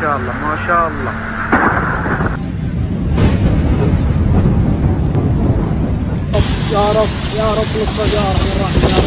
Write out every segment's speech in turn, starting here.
شاء الله ما شاء الله. يا رب يا رب لطفك يا رب الرحمن يا رب.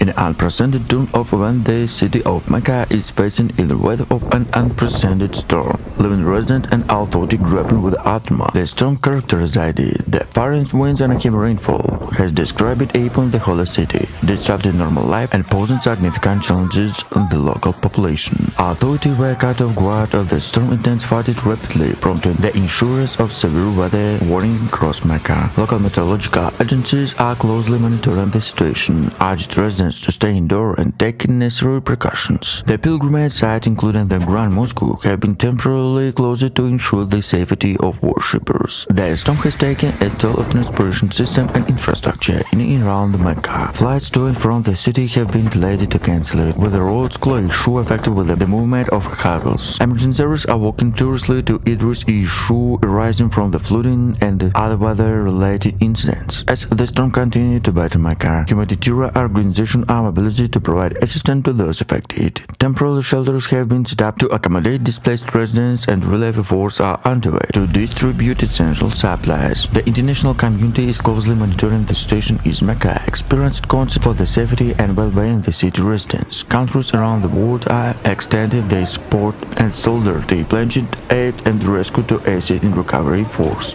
An unprecedented turn of events, the city of Mecca is facing in the weather of an unprecedented storm, leaving residents and authorities grappling with the aftermath. The storm characterized the violent winds and heavy rainfall has described it upon the holy city, disrupting normal life and posing significant challenges on the local population. Authorities were caught off guard as the storm intensified rapidly, prompting the issuance of severe weather warning across Mecca. Local meteorological agencies are closely monitoring the situation, urged residents to stay indoors and take necessary precautions. The pilgrimage site, including the Grand Mosque, have been temporarily closed to ensure the safety of worshippers. The storm has taken a toll of transportation system and infrastructure in and around Mecca. Flights to and from the city have been delayed to cancel, with the roads closed issue affected with the movement of vehicles. Emergency services are working tirelessly to address issue arising from the flooding and other weather-related incidents. As the storm continues to batter Mecca, humanitarian organizations are mobilized to provide assistance to those affected. Temporary shelters have been set up to accommodate displaced residents, and relief efforts are underway to distribute essential supplies. The international community is closely monitoring the situation as Mecca experienced concern for the safety and well-being of the city residents. Countries around the world are extending their support and solidarity, pledging aid and rescue to assist in recovery efforts.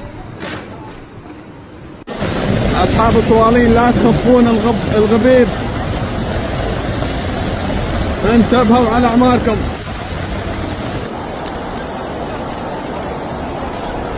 أصحاب الطوالين لا تخفون الغبيب، انتبهوا على أعماركم.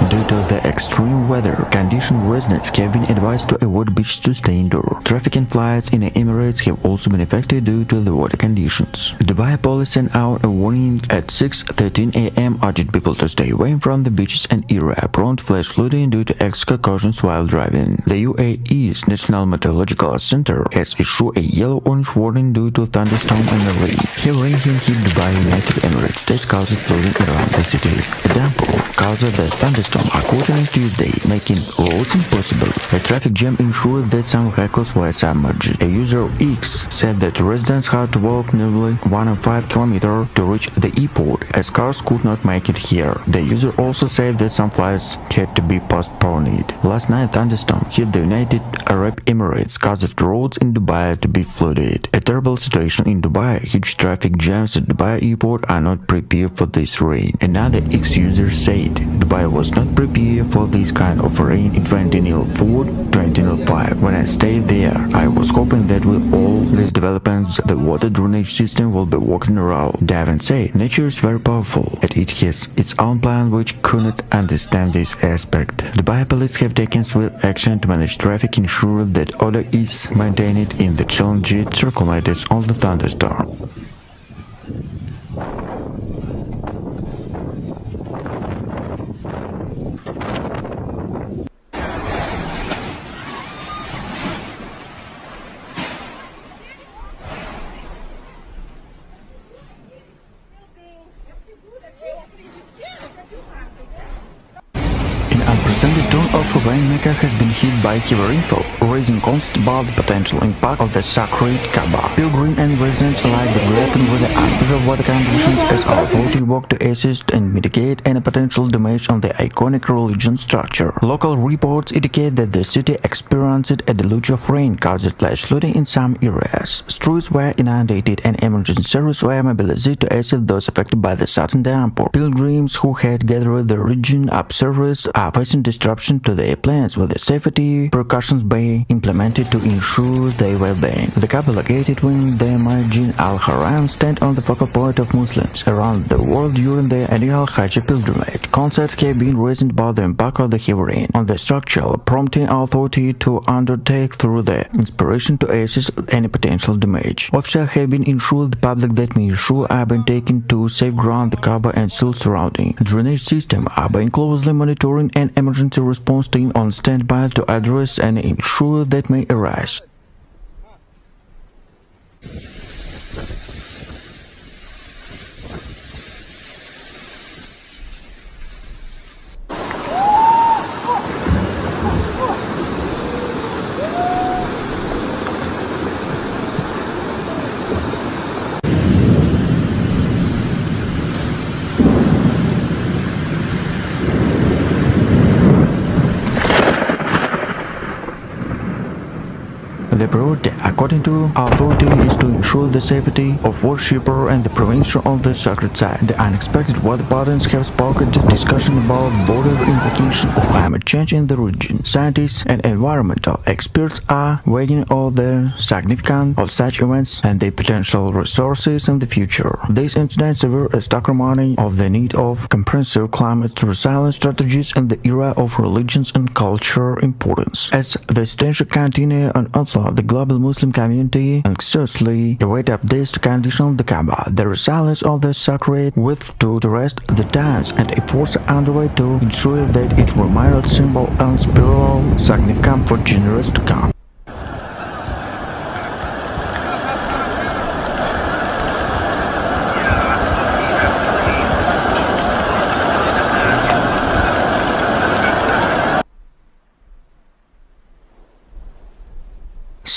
Due to the extreme weather conditions, residents have been advised to avoid beaches to stay indoors. Traffic and flights in the Emirates have also been affected due to the weather conditions. Dubai police sent out a warning at 6:13 a.m. urging people to stay away from the beaches and area prone to flash flooding due to extra cautions while driving. The UAE's National Meteorological Center has issued a yellow-orange warning due to thunderstorm and rain. Heavy rain can hit Dubai, United Emirates States, causing flooding around the city. A downpour caused the thunderstorm occurred on Tuesday, making roads impossible. A traffic jam ensured that some vehicles were submerged. A user of X said that residents had to walk nearly 1.5 kilometers to reach the airport, as cars could not make it here. The user also said that some flights had to be postponed. Last night, thunderstorm hit the United Arab Emirates, caused roads in Dubai to be flooded. A terrible situation in Dubai. Huge traffic jams at Dubai airport are not prepared for this rain. Another X user said Dubai was not prepared for this kind of rain in 2004-2005. When I stayed there, I was hoping that with all these developments, the water drainage system will be working well. Davin said, nature is very powerful, and it has its own plan which could not understand this aspect. Dubai police have taken swift action to manage traffic, ensure that order is maintained in the challenging circumstances of the thunderstorm. Unprecedented turn of rain, Mecca has been hit by heavy rainfall, raising concerns about the potential impact of the sacred Kaaba. Pilgrims and residents alike are grappling with the unusual weather conditions as authorities work to assist and mitigate any potential damage on the iconic religious structure. Local reports indicate that the city experienced a deluge of rain caused flash flooding in some areas. Streets were inundated and emergency services were mobilized to assist those affected by the sudden downpour. Pilgrims who had gathered the region observers are facing disruption to their plans, with the safety precautions being implemented to ensure their well-being. The Kaaba, located within the Masjid al-Haram, stand on the focal point of Muslims around the world during their annual Hajj pilgrimage. Concerns have been raised about the impact of the heavy rain on the structure, prompting authority to undertake through the inspiration to assess any potential damage. Officials have been assured the public that measures are being taken to safeguard the Kaaba and still surrounding drainage system are being closely monitoring, and emergency response team on standby to address and ensure that may arise. The priority, according to authority, is to ensure the safety of worshipper and the prevention of the sacred site. The unexpected weather patterns have sparked discussion about broader implications of climate change in the region. Scientists and environmental experts are weighing all the significance of such events and their potential resources in the future. These incidents serve as testimony of the need of comprehensive climate resilience strategies in the era of religions and culture importance. As the tensions continue on Earth, the global Muslim community anxiously await updates to condition the Kaaba, the resilience of the sacred with to rest the dance and efforts underway to ensure that it remains a symbol and spiritual significance for generations to come.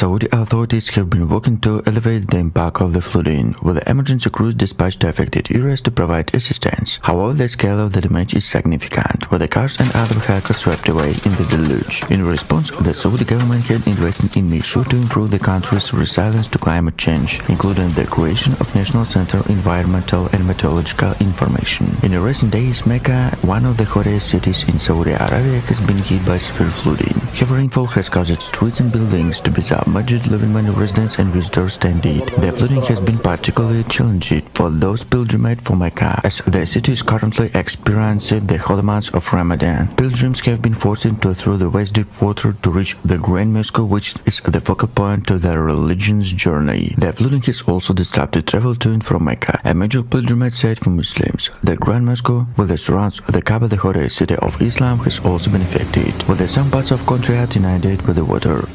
Saudi authorities have been working to elevate the impact of the flooding, with emergency crews dispatched to affected areas to provide assistance. However, the scale of the damage is significant, with the cars and other vehicles swept away in the deluge. In response, the Saudi government had invested in measures to improve the country's resilience to climate change, including the creation of National Center for Environmental and Meteorological Information. In recent days, Mecca, one of the hottest cities in Saudi Arabia, has been hit by severe flooding. Heavy rainfall has caused streets and buildings to be submerged, leaving many residents and visitors stranded. The flooding has been particularly challenging for those pilgrimage for Mecca, as the city is currently experiencing the holy months of Ramadan. Pilgrims have been forced to through the waist-deep water to reach the Grand Mosque, which is the focal point to their religion's journey. The flooding has also disrupted travel to and from Mecca, a major pilgrimage site for Muslims. The Grand Mosque, with the surrounds the Kaaba, the holy city of Islam, has also been affected, with some parts of country are inundated with the water.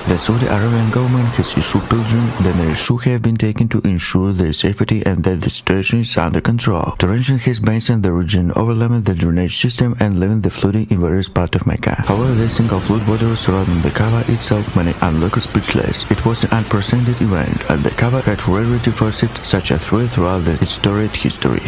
The Saudi Arabian government has issued pilgrims that measures have been taken to ensure their safety and that the situation is under control. Torrential has based the region, overwhelming the drainage system and leaving the flooding in various parts of Mecca. However, the single flood water surrounding the Kaaba itself many onlookers speechless. It was an unprecedented event, and the Kaaba had rarely faced such a threat throughout its storied history.